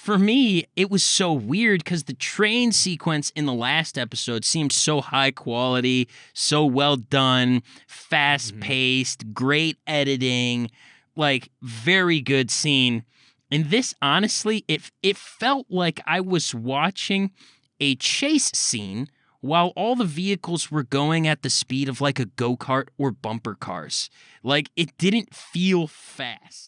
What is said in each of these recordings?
for me, it was so weird because the train sequence in the last episode seemed so high quality, so well done, fast paced, great editing, like very good scene. And this, honestly, it felt like I was watching a chase scene while all the vehicles were going at the speed of like a go-kart or bumper cars. Like, it didn't feel fast.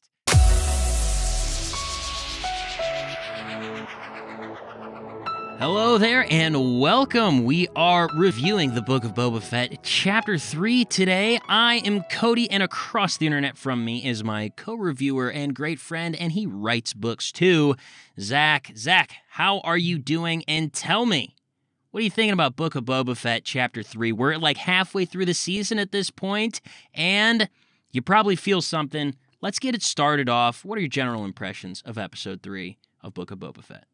Hello there and welcome. We are reviewing the Book of Boba Fett, Chapter 3 today. I am Cody, and across the internet from me is my co-reviewer and great friend, and he writes books too, Zach. Zach, how are you doing? And tell me, what are you thinking about Book of Boba Fett, Chapter 3? We're like halfway through the season at this point, and you probably feel something. Let's get it started off. What are your general impressions of Episode 3 of Book of Boba Fett?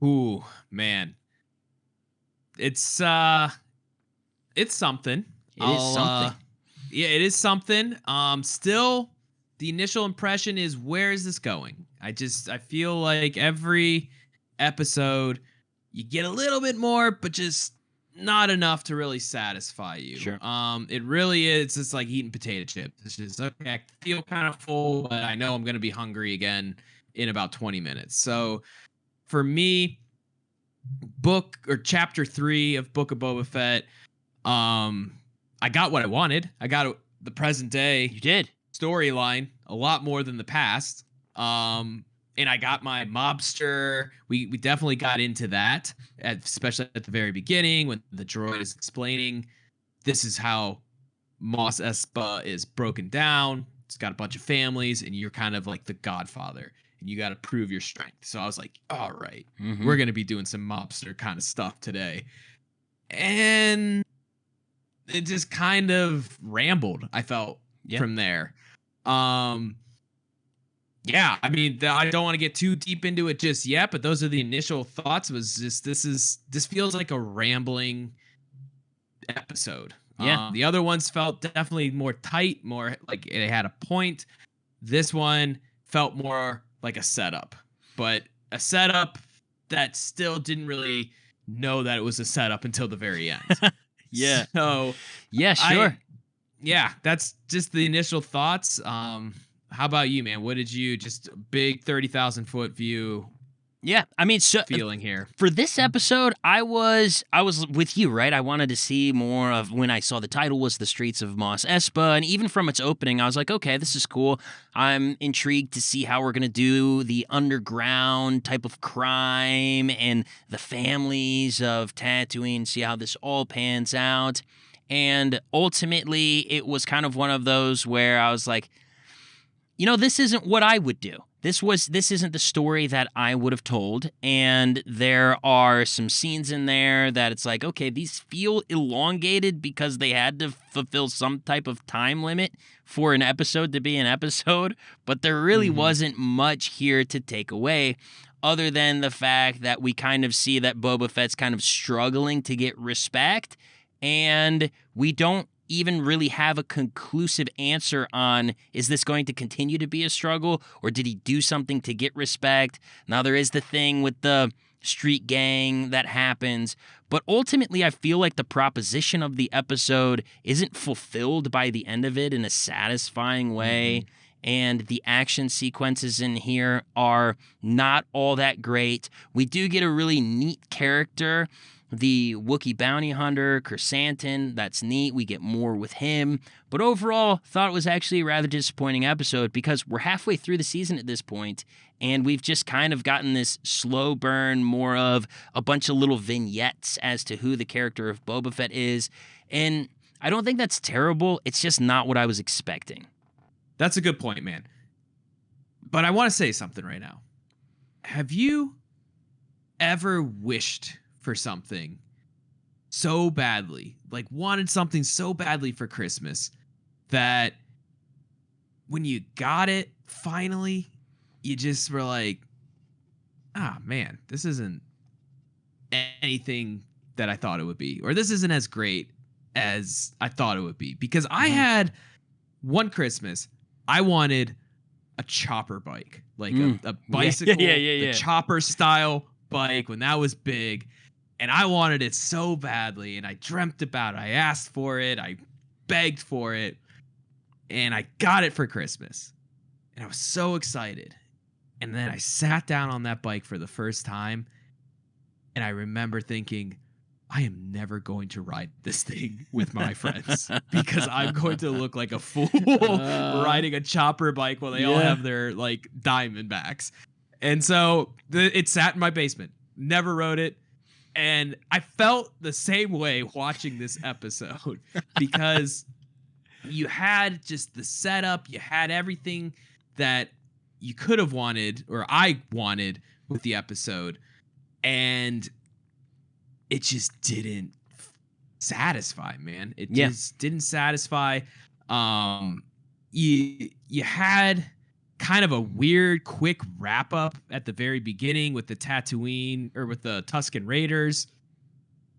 Ooh, man. It's something. It is something. Yeah, it is something. Still, the initial impression is, where is this going? I feel like every episode you get a little bit more, but just not enough to really satisfy you. Sure. It really is just like eating potato chips. It's just, okay, I feel kind of full, but I know I'm going to be hungry again in about 20 minutes. So for me, Chapter 3 of Book of Boba Fett, I got what I wanted. I got the present day. You did. Storyline a lot more than the past. And I got my mobster. We definitely got into that, especially at the very beginning when the droid is explaining this is how Mos Espa is broken down. It's got a bunch of families, and you're kind of like the godfather, and you got to prove your strength. So I was like, all right, we're going to be doing some mobster kind of stuff today. And it just kind of rambled, I felt, from there. Yeah, I mean, I don't want to get too deep into it just yet, but those are the initial thoughts. Was just this feels like a rambling episode. Yeah. The other ones felt definitely more tight, more like it had a point. This one felt more like a setup, but a setup that still didn't really know that it was a setup until the very end. Yeah. So yeah, sure. That's just the initial thoughts. How about you, man? What did you, just big 30,000 foot view? Yeah, I mean, so feeling here for this episode, I was with you, right? I wanted to see more of, when I saw the title was The Streets of Mos Espa, and even from its opening, I was like, okay, this is cool. I'm intrigued to see how we're gonna do the underground type of crime and the families of Tatooine, see how this all pans out. And ultimately, it was kind of one of those where I was like, you know, this isn't what I would do. This isn't the story that I would have told, and there are some scenes in there that it's like, okay, these feel elongated because they had to fulfill some type of time limit for an episode to be an episode, but there really wasn't much here to take away other than the fact that we kind of see that Boba Fett's kind of struggling to get respect, and we don't even really have a conclusive answer on, is this going to continue to be a struggle, or did he do something to get respect? Now, there is the thing with the street gang that happens, but ultimately I feel like the proposition of the episode isn't fulfilled by the end of it in a satisfying way, and the action sequences in here are not all that great. We do get a really neat character, the Wookiee bounty hunter, Chrysanthemum. That's neat. We get more with him. But overall, thought it was actually a rather disappointing episode because we're halfway through the season at this point, and we've just kind of gotten this slow burn, more of a bunch of little vignettes as to who the character of Boba Fett is. And I don't think that's terrible. It's just not what I was expecting. That's a good point, man. But I want to say something right now. Have you ever wished for something so badly, like wanted something so badly for Christmas, that when you got it finally, you just were like, ah, man, this isn't anything that I thought it would be, or this isn't as great as I thought it would be? Because I had one Christmas, I wanted a chopper bike, like a Yeah, bicycle, yeah. the chopper style bike when that was big. And I wanted it so badly, and I dreamt about it. I asked for it. I begged for it, and I got it for Christmas. And I was so excited. And then I sat down on that bike for the first time, and I remember thinking, I am never going to ride this thing with my friends because I'm going to look like a fool riding a chopper bike while they all have their like Diamondbacks. And so it sat in my basement, never rode it. And I felt the same way watching this episode because you had just the setup, you had everything that you could have wanted, or I wanted with the episode, and it just didn't satisfy, man. It just didn't satisfy. You had kind of a weird quick wrap up at the very beginning with the Tatooine, or with the Tusken Raiders.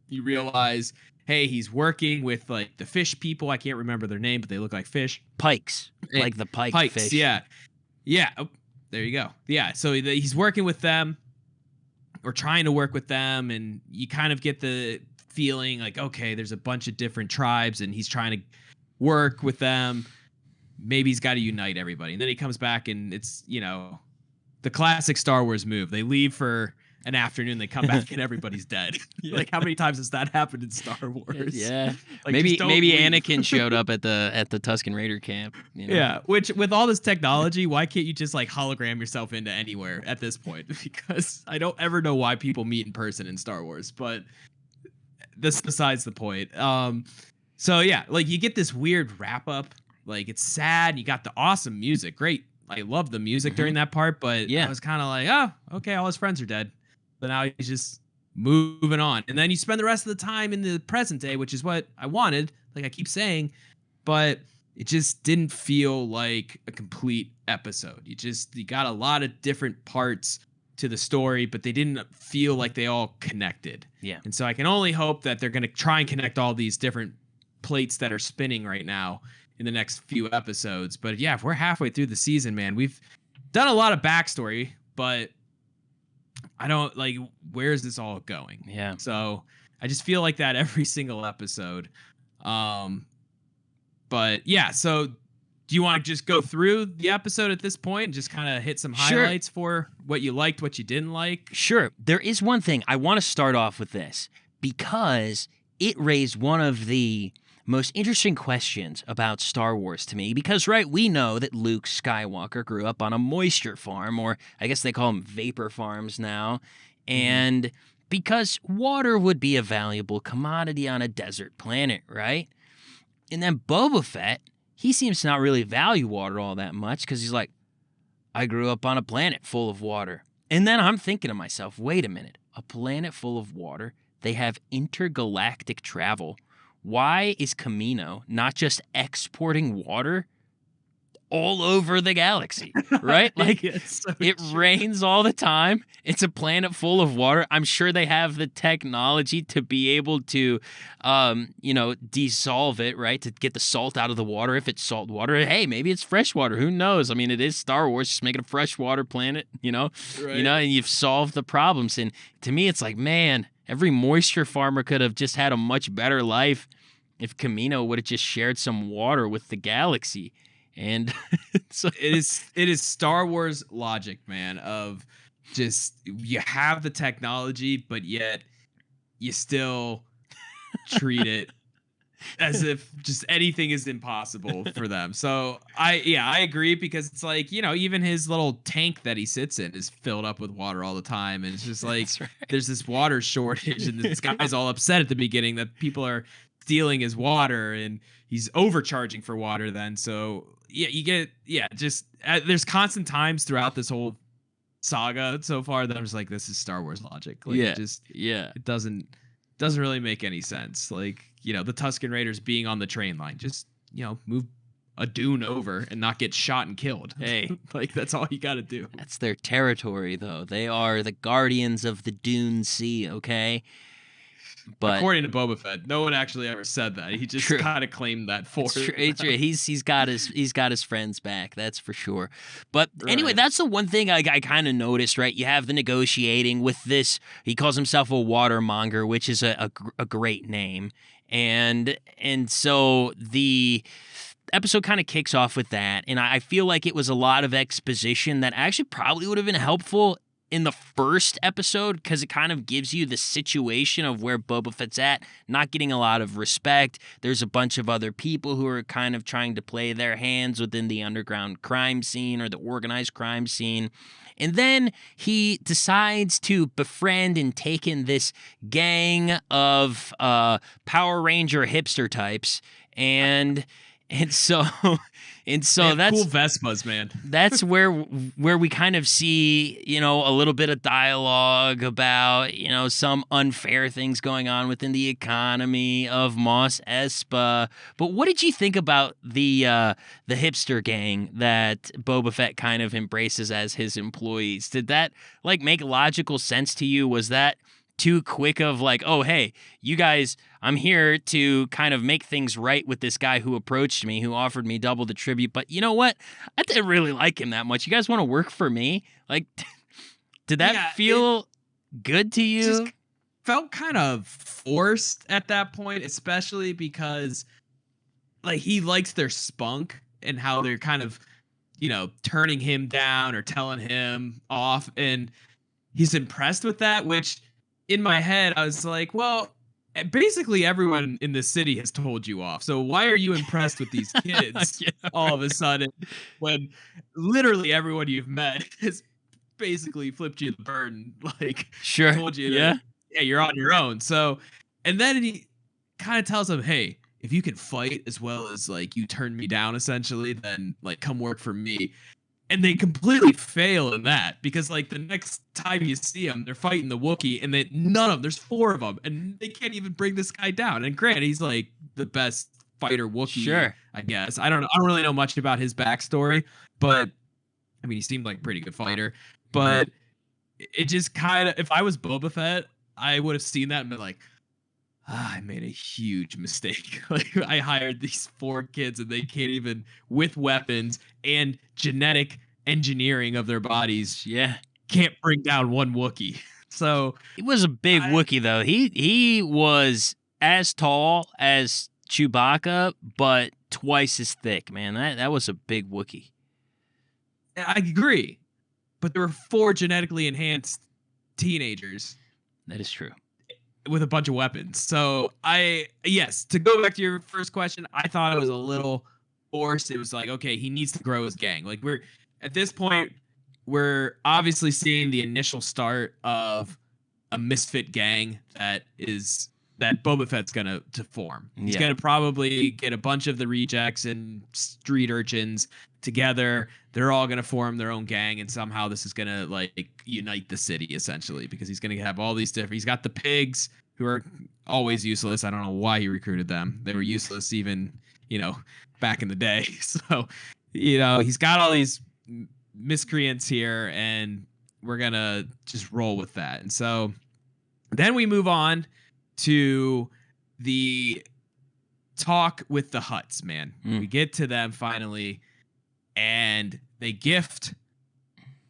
You realize, hey, he's working with like the fish people. I can't remember their name, but they look like fish. Pikes, like the pike fish. Yeah. Oh, there you go. Yeah. So he's working with them, or trying to work with them, and you kind of get the feeling like, okay, there's a bunch of different tribes, and he's trying to work with them. Maybe he's got to unite everybody. And then he comes back, and it's, the classic Star Wars move. They leave for an afternoon, they come back, and everybody's dead. Like, how many times has that happened in Star Wars? Yeah. Like, maybe leave. Anakin showed up at the Tusken Raider camp. Yeah, which with all this technology, why can't you just like hologram yourself into anywhere at this point? Because I don't ever know why people meet in person in Star Wars, but this besides the point. So yeah, like you get this weird wrap up. Like, it's sad. You got the awesome music. Great. I love the music during that part, but I was kind of like, oh, okay, all his friends are dead. But now he's just moving on. And then you spend the rest of the time in the present day, which is what I wanted, like I keep saying, but it just didn't feel like a complete episode. You got a lot of different parts to the story, but they didn't feel like they all connected. Yeah. And so I can only hope that they're going to try and connect all these different plates that are spinning right now in the next few episodes. But yeah, if we're halfway through the season, man, we've done a lot of backstory, but I don't like, where's this all going? Yeah. So I just feel like that every single episode. But yeah, so do you want to just go through the episode at this point and just kind of hit some highlights for what you liked, what you didn't like? Sure. There is one thing I want to start off with this, because it raised one of the most interesting questions about Star Wars to me, because, right, we know that Luke Skywalker grew up on a moisture farm, or I guess they call them vapor farms now, and because water would be a valuable commodity on a desert planet, right? And then Boba Fett, he seems to not really value water all that much, because he's like, I grew up on a planet full of water. And then I'm thinking to myself, wait a minute, a planet full of water, they have intergalactic travel. Why is Camino not just exporting water all over the galaxy, right? Like, it rains all the time. It's a planet full of water. I'm sure they have the technology to be able to, dissolve it, right? To get the salt out of the water. If it's salt water, hey, maybe it's fresh water. Who knows? I mean, it is Star Wars. Just make it a freshwater planet, Right. And you've solved the problems. And to me, it's like, man, every moisture farmer could have just had a much better life if Camino would have just shared some water with the galaxy. And so it is Star Wars logic, man, of just, you have the technology, but yet you still treat it as if just anything is impossible for them. So I agree, because it's like, even his little tank that he sits in is filled up with water all the time. And it's just like, there's this water shortage, and this guy's all upset at the beginning that people are stealing his water, and he's overcharging for water then. So yeah, you get, just there's constant times throughout this whole saga so far that I'm just like, this is Star Wars logic. Like, it doesn't really make any sense. Like, the Tusken Raiders being on the train line, just, move a dune over and not get shot and killed. Hey, like, that's all you got to do. That's their territory, though. They are the guardians of the Dune Sea, okay? But According to Boba Fett, no one actually ever said that. He just true. kind of claimed that for It's true. them. It's true. He's got his friends back. That's for sure. But anyway, Right. that's the one thing I kind of noticed. Right, you have the negotiating with this. He calls himself a watermonger, which is a great name, and so the episode kind of kicks off with that, and I feel like it was a lot of exposition that actually probably would have been helpful in the first episode because it kind of gives you the situation of where Boba Fett's at, not getting a lot of respect. There's a bunch of other people who are kind of trying to play their hands within the underground crime scene or the organized crime scene. And then he decides to befriend and take in this gang of Power Ranger hipster types. And so that's cool Vespas, man. that's where we kind of see, a little bit of dialogue about, some unfair things going on within the economy of Mos Espa. But what did you think about the hipster gang that Boba Fett kind of embraces as his employees? Did that make logical sense to you? Was that too quick of oh, hey, you guys, I'm here to kind of make things right with this guy who approached me, who offered me double the tribute, but you know what? I didn't really like him that much. You guys want to work for me? Did that feel good to you? Just felt kind of forced at that point, especially because he likes their spunk and how they're kind of, turning him down or telling him off, and he's impressed with that, which in my head, I was like, well, basically everyone in this city has told you off. So why are you impressed with these kids all of a sudden when literally everyone you've met has basically flipped you the bird and sure, told you that, you're on your own. So, and then he kind of tells him, hey, if you can fight as well as you turn me down essentially, then come work for me. And they completely fail in that because the next time you see them, they're fighting the Wookiee, and there's 4 of them, and they can't even bring this guy down. And granted, he's the best fighter Wookiee, sure, I guess. I don't really know much about his backstory, but I mean, he seemed like a pretty good fighter. But it just kind of, if I was Boba Fett, I would have seen that and been like, I made a huge mistake. I hired these 4 kids and they can't even, with weapons and genetic engineering of their bodies, can't bring down one Wookiee. So he was a big Wookiee though. He was as tall as Chewbacca, but twice as thick, man. That was a big Wookiee. I agree. But there were 4 genetically enhanced teenagers. That is true. With a bunch of weapons. So to go back to your first question, I thought it was a little forced. It was okay, he needs to grow his gang. We're at this point, we're obviously seeing the initial start of a misfit gang that Boba Fett's gonna form. He's gonna probably get a bunch of the rejects and street urchins together. They're all gonna form their own gang, and somehow this is gonna unite the city essentially, because he's gonna have all these different. He's got the pigs who are always useless. I don't know why he recruited them. They were useless even back in the day. So he's got all these miscreants here, and we're gonna just roll with that. And so then we move on to the talk with the Hutts, man. We get to them finally, and they gift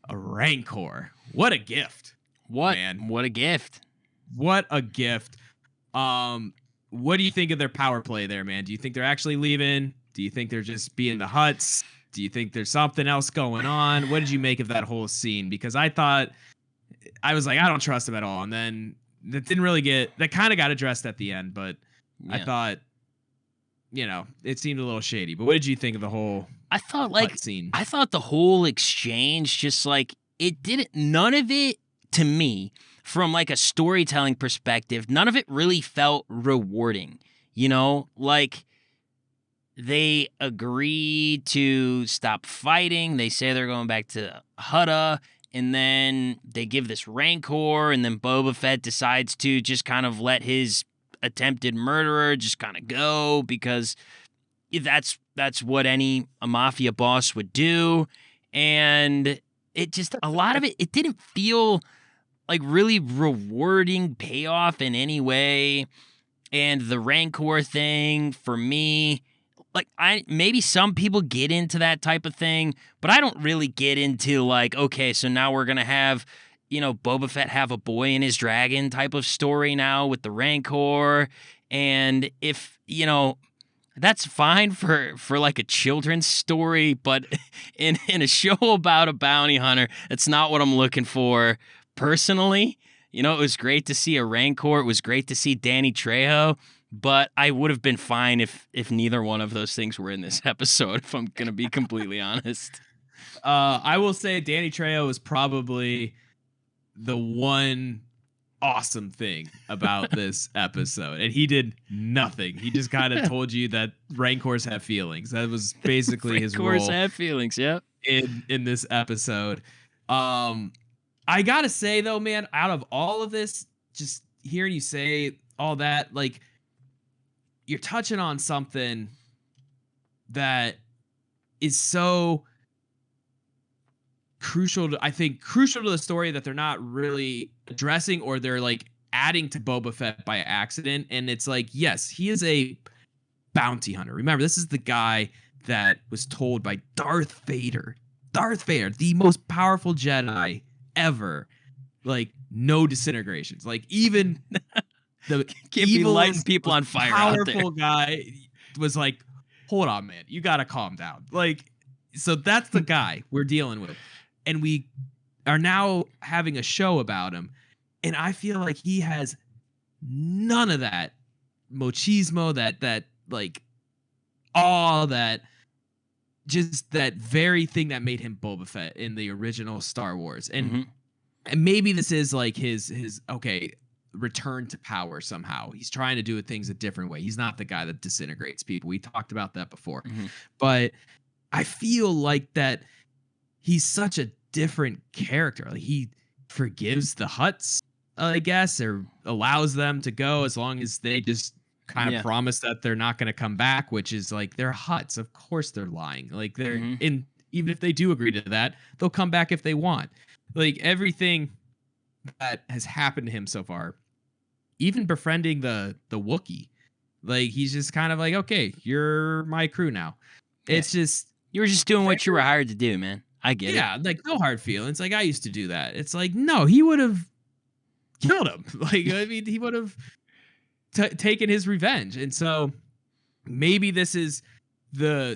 a Rancor. What a gift. Man. What a gift. What a gift. What do you think of their power play there, man? Do you think they're actually leaving? Do you think they're just being the Hutts? Do you think there's something else going on? What did you make of that whole scene? Because I was like, I don't trust him at all. And then that didn't really that kind of got addressed at the end, but I thought, it seemed a little shady. But what did you think of the whole scene? I thought the whole exchange just none of it to me from a storytelling perspective, none of it really felt rewarding. They agree to stop fighting. They say they're going back to Hutta, and then they give this Rancor, and then Boba Fett decides to just kind of let his attempted murderer just kind of go because that's what a mafia boss would do. And it just, a lot of it didn't feel like really rewarding payoff in any way. And the Rancor thing for me, like maybe some people get into that type of thing, but I don't really get into like, okay, so now we're gonna have, Boba Fett have a boy and his dragon type of story now with the Rancor. And if, that's fine for like a children's story, but in a show about a bounty hunter, that's not what I'm looking for personally. It was great to see a Rancor. It was great to see Danny Trejo, but I would have been fine if neither one of those things were in this episode, if I'm going to be completely honest. I will say Danny Trejo is probably the one awesome thing about this episode, and he did nothing. He just kind of told you that Rancors have feelings. That was basically his role. Rancors have feelings, yeah. In this episode. I gotta say though, man, out of all of this, just hearing you say all that, like, you're touching on something that is so crucial to the story that they're not really addressing, or they're like adding to Boba Fett by accident. And it's like, yes, he is a bounty hunter. Remember, this is the guy that was told by Darth Vader, the most powerful Jedi ever, like, no disintegrations. Like, even the can't be lighting people on fire powerful out there. Guy was like, hold on, man, you gotta calm down. Like, so that's the guy we're dealing with, and we are now having a show about him, and I feel like he has none of that machismo, that like all that, just that very thing that made him Boba Fett in the original Star Wars. And and maybe this is like his return to power somehow. He's trying to do things a different way. He's not the guy that disintegrates people. We talked about that before. But I feel like that he's such a different character. Like, he forgives the Hutts, I guess, or allows them to go as long as they just kind of promise that they're not going to come back, which is like, they're Hutts. Of course they're lying. Like, they're in, even if they do agree to that, they'll come back if they want. Like, everything that has happened to him so far, even befriending the Wookiee, like, he's just kind of like, okay, you're my crew now. It's just, you were just doing what you were hired to do, man. I get it. Yeah, like, no hard feelings. Like, I used to do that. It's like, no, he would have killed him. Like, I mean, he would have taken his revenge. And so maybe this is the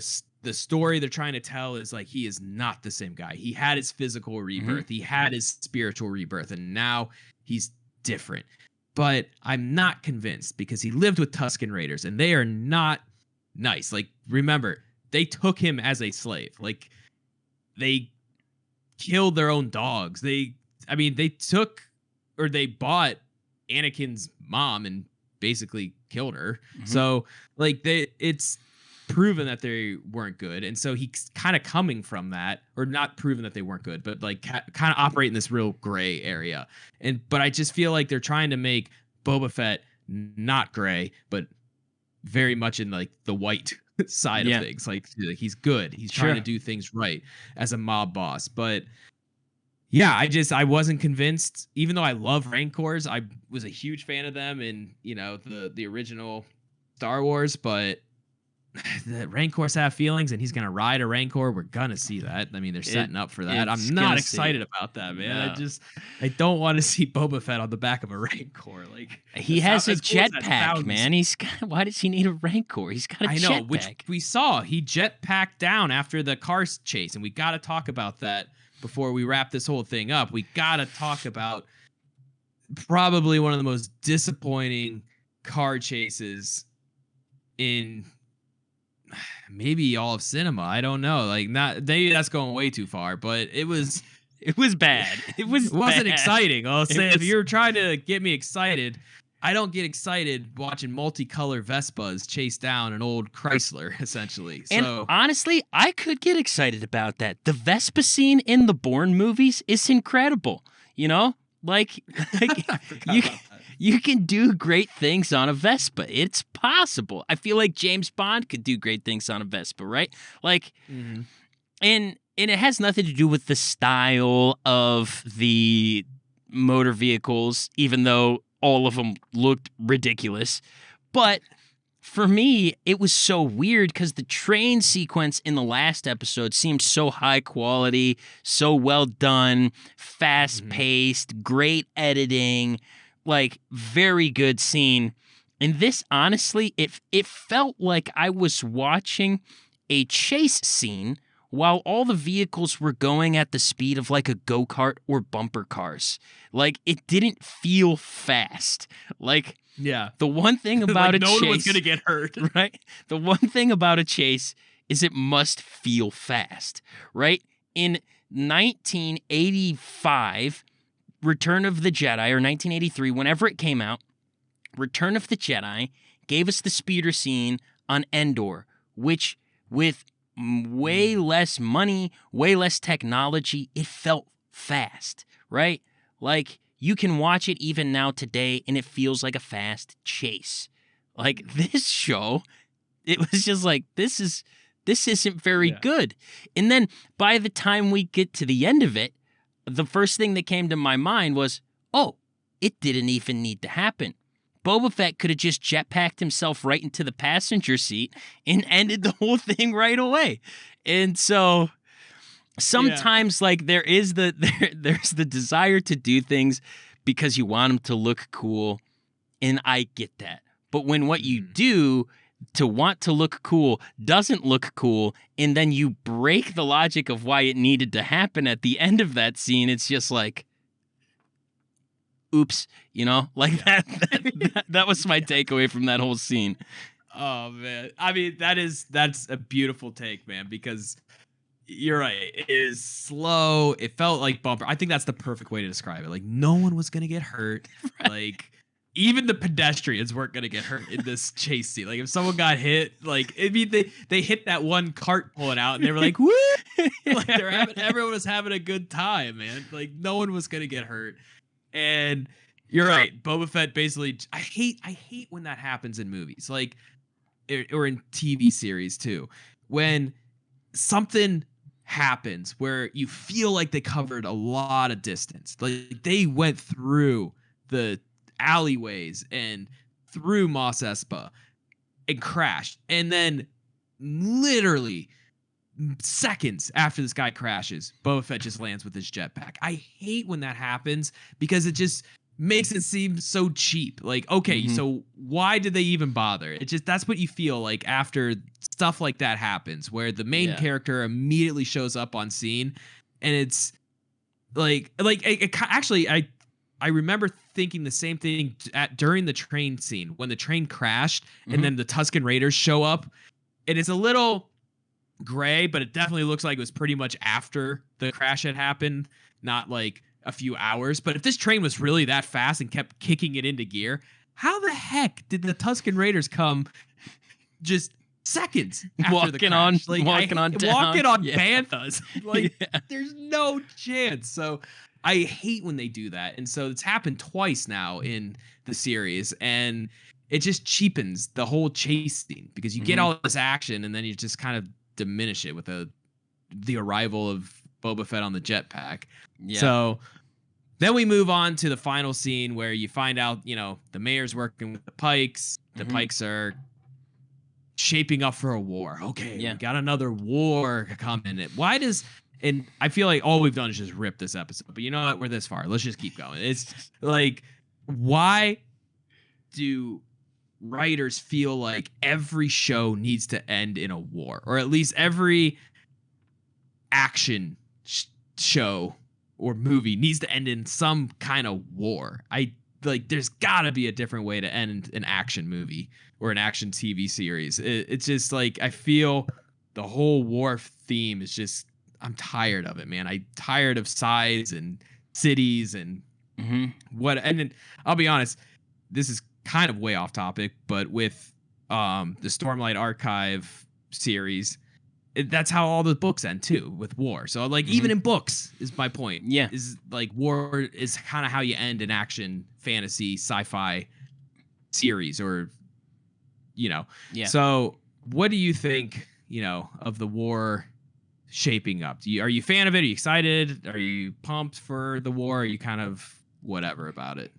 story they're trying to tell, is like, he is not the same guy. He had his physical rebirth. He had his spiritual rebirth, and now he's different. But I'm not convinced, because he lived with Tusken Raiders, and they are not nice. Like, remember, they took him as a slave. Like, they killed their own dogs. They bought Anakin's mom and basically killed her. So, like, it's proven that they weren't good. And so he's kind of coming from that, or not proven that they weren't good, but like kind of operate in this real gray area. But I just feel like they're trying to make Boba Fett not gray, but very much in like the white side of things. Like, he's good. He's trying to do things right as a mob boss. But yeah, I wasn't convinced. Even though I love Rancors, I was a huge fan of them in, the original Star Wars, but the Rancors have feelings, and he's gonna ride a Rancor. We're gonna see that. I mean, they're setting up for that. I'm not excited about that, man. No. I don't want to see Boba Fett on the back of a Rancor. Like, he has a jetpack, man. Why does he need a Rancor? He's got a jetpack. I know, which we saw. He jetpacked down after the car chase, and we got to talk about that before we wrap this whole thing up. We got to talk about probably one of the most disappointing car chases in maybe all of cinema. I don't know. Like, maybe that's going way too far, but it was bad. It wasn't exciting. I'll say, if you're trying to get me excited, I don't get excited watching multicolor Vespas chase down an old Chrysler, essentially. And honestly, I could get excited about that. The Vespa scene in the Bourne movies is incredible. Like you can do great things on a Vespa. It's possible. I feel like James Bond could do great things on a Vespa, right? Like, and it has nothing to do with the style of the motor vehicles, even though all of them looked ridiculous. But for me, it was so weird because the train sequence in the last episode seemed so high quality, so well done, fast paced, great editing, like very good scene. And this, honestly, it felt like I was watching a chase scene while all the vehicles were going at the speed of like a go-kart or bumper cars. Like, it didn't feel fast. Like, Yeah. the one thing about like a no chase, one was gonna get hurt, right? The one thing about a chase is it must feel fast, right? In 1985, Return of the Jedi, or 1983, whenever it came out, Return of the Jedi gave us the speeder scene on Endor, which, with way less money, way less technology, it felt fast, right? Like, you can watch it even now today, and it feels like a fast chase. Like, this show, it was just like, this isn't very good. And then by the time we get to the end of it, the first thing that came to my mind was, oh, it didn't even need to happen. Boba Fett could have just jetpacked himself right into the passenger seat and ended the whole thing right away. And so sometimes like there's the desire to do things because you want them to look cool, and I get that. But when what you do to want to look cool doesn't look cool, and then you break the logic of why it needed to happen at the end of that scene, it's just like, oops, like that was my takeaway from that whole scene. Oh man, I mean that's a beautiful take, man, because you're right. It is slow. It felt like bumper. I think that's the perfect way to describe it. Like, no one was gonna get hurt. Right. Like, even the pedestrians weren't gonna get hurt in this chase scene. Like, if someone got hit, like, I mean, they hit that one cart pulling out, and they were like, "Woo!" Like, everyone was having a good time, man. Like, no one was gonna get hurt. And you're right. Boba Fett basically. I hate when that happens in movies, like, or in TV series too, when something happens where you feel like they covered a lot of distance. Like, they went through the alleyways and through Mos Espa and crashed. And then literally seconds after this guy crashes, Boba Fett just lands with his jetpack. I hate when that happens because it just makes it seem so cheap. Like, okay, so why did they even bother? It just, that's what you feel like after stuff like that happens, where the main character immediately shows up on scene, and it's actually, I remember thinking the same thing during the train scene when the train crashed, and then the Tusken Raiders show up, and it's a little gray, but it definitely looks like it was pretty much after the crash had happened, not like a few hours. But if this train was really that fast and kept kicking it into gear, how the heck did the Tusken Raiders come just seconds after walking the crash? walking on banthas? Like, there's no chance. So I hate when they do that. And so it's happened twice now in the series, and it just cheapens the whole chase scene because you get all this action, and then you just kind of diminish it with the arrival of Boba Fett on the jetpack. Yeah. So then we move on to the final scene where you find out, the mayor's working with the Pikes. The Pikes are shaping up for a war. Okay, we got another war coming. And I feel like all we've done is just rip this episode. But you know what? We're this far. Let's just keep going. It's like, why do writers feel like every show needs to end in a war? Or at least every action show or movie needs to end in some kind of war. There's gotta be a different way to end an action movie or an action TV series. It's just like, I feel the whole war theme is just, I'm tired of it, man. I'm tired of sides and cities and what. And then, I'll be honest, this is kind of way off topic, but with the Stormlight Archive series, that's how all the books end too, with war. So like, even in books, is my point. Yeah, is like, war is kind of how you end an action fantasy sci-fi series, or Yeah. So what do you think, of the war shaping up? Are you a fan of it? Are you excited? Are you pumped for the war? Are you kind of whatever about it.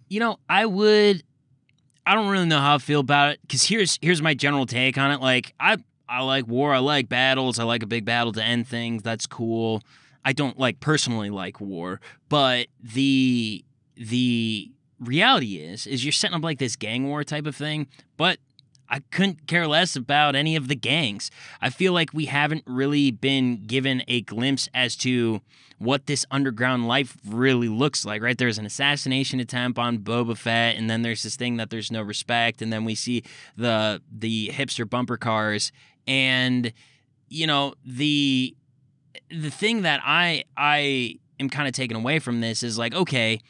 I don't really know how I feel about it, because here's my general take on it. Like, I like war, I like battles, I like a big battle to end things. That's cool. I don't personally like war, but the reality is you're setting up like this gang war type of thing, but I couldn't care less about any of the gangs. I feel like we haven't really been given a glimpse as to what this underground life really looks like, right? There's an assassination attempt on Boba Fett, and then there's this thing that there's no respect, and then we see the hipster bumper cars, and the thing that I am kind of taken away from this is like, okay,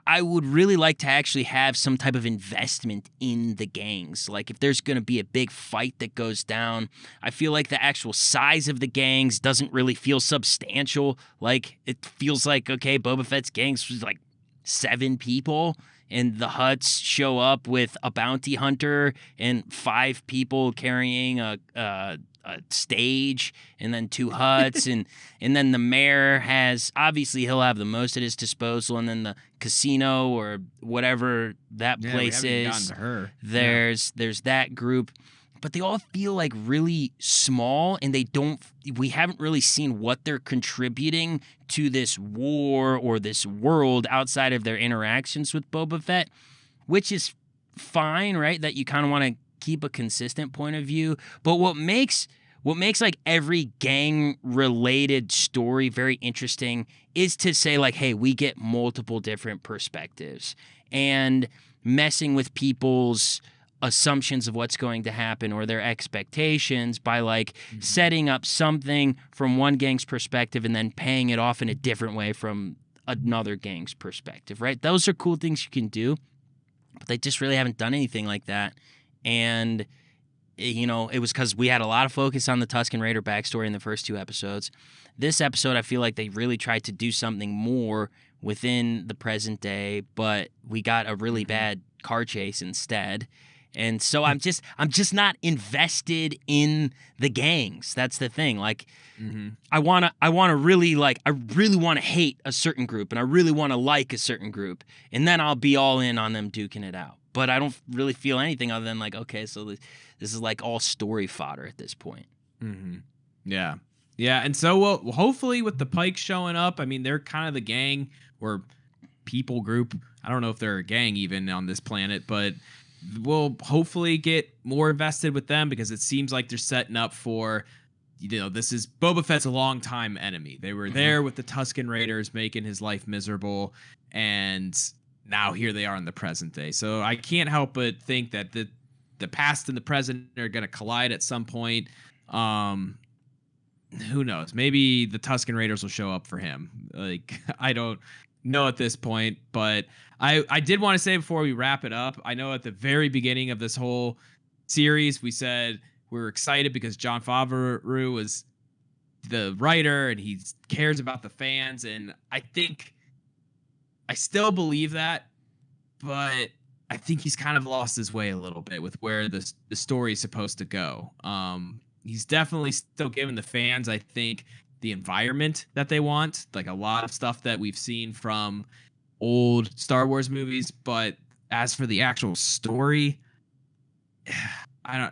I would really like to actually have some type of investment in the gangs. Like, if there's going to be a big fight that goes down, I feel like the actual size of the gangs doesn't really feel substantial. Like, it feels like, okay, Boba Fett's gangs was like 7 people, and the Hutts show up with a bounty hunter and 5 people carrying a stage, and then 2 Hutts, and then the mayor has, obviously he'll have the most at his disposal, and then the casino or whatever that place we haven't is, gotten to her. there's that group, but they all feel like really small, and we haven't really seen what they're contributing to this war or this world outside of their interactions with Boba Fett, which is fine, right? That you kind of want to keep a consistent point of view. But what makes like every gang related story very interesting is to say, like, hey, we get multiple different perspectives, and messing with people's assumptions of what's going to happen or their expectations by setting up something from one gang's perspective and then paying it off in a different way from another gang's perspective, right? Those are cool things you can do, but they just really haven't done anything like that. And it was because we had a lot of focus on the Tusken Raider backstory in the first 2 episodes. This episode, I feel like they really tried to do something more within the present day, but we got a really bad car chase instead. And so I'm just not invested in the gangs. That's the thing. Like, I want to really I really want to hate a certain group, and I really want to like a certain group, and then I'll be all in on them duking it out. But I don't really feel anything other than like, okay, so this is like all story fodder at this point. Yeah. And so hopefully with the Pikes showing up, I mean, they're kind of the gang or people group. I don't know if they're a gang even on this planet, but we'll hopefully get more invested with them, because it seems like they're setting up for, this is Boba Fett's a longtime enemy. They were there with the Tusken Raiders, making his life miserable, and now here they are in the present day. So I can't help but think that the past and the present are going to collide at some point. Who knows? Maybe the Tusken Raiders will show up for him. Like, I don't know at this point, but I did want to say before we wrap it up, I know at the very beginning of this whole series, we said we were excited because Jon Favreau was the writer and he cares about the fans. And I think I still believe that, but I think he's kind of lost his way a little bit with where the story is supposed to go. He's definitely still giving the fans, I think, the environment that they want, like a lot of stuff that we've seen from old Star Wars movies. But as for the actual story, I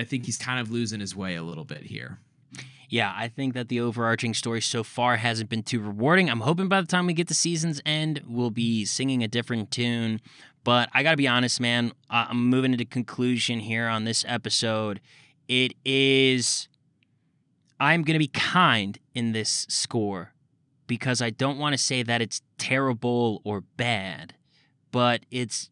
think he's kind of losing his way a little bit here. Yeah, I think that the overarching story so far hasn't been too rewarding. I'm hoping by the time we get to season's end, we'll be singing a different tune. But I got to be honest, man, I'm moving into conclusion here on this episode. I'm going to be kind in this score, because I don't want to say that it's terrible or bad, but it's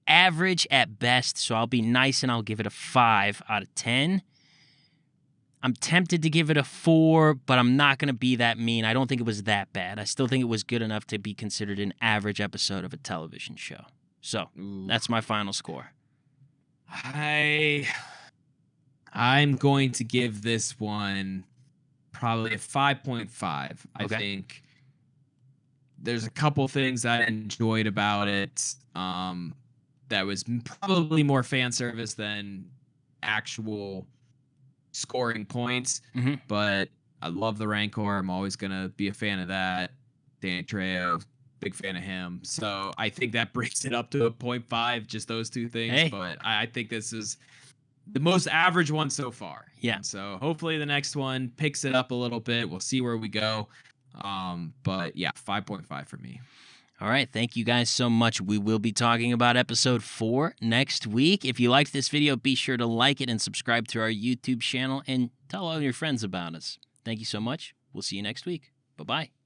average at best. So I'll be nice and I'll give it a 5 out of 10. I'm tempted to give it a 4, but I'm not going to be that mean. I don't think it was that bad. I still think it was good enough to be considered an average episode of a television show. So that's my final score. I'm going to give this one probably a 5.5. I think there's a couple things I enjoyed about it that was probably more fan service than actual scoring points. But I love the Rancor. I'm always going to be a fan of that. Dan Trejo, big fan of him. So I think that brings it up to a 0.5, just those two things. Hey. But I think this is the most average one so far. Yeah. And so hopefully the next one picks it up a little bit. We'll see where we go. But yeah, 5.5 for me. All right, thank you guys so much. We will be talking about episode 4 next week. If you liked this video, be sure to like it and subscribe to our YouTube channel and tell all your friends about us. Thank you so much. We'll see you next week. Bye-bye.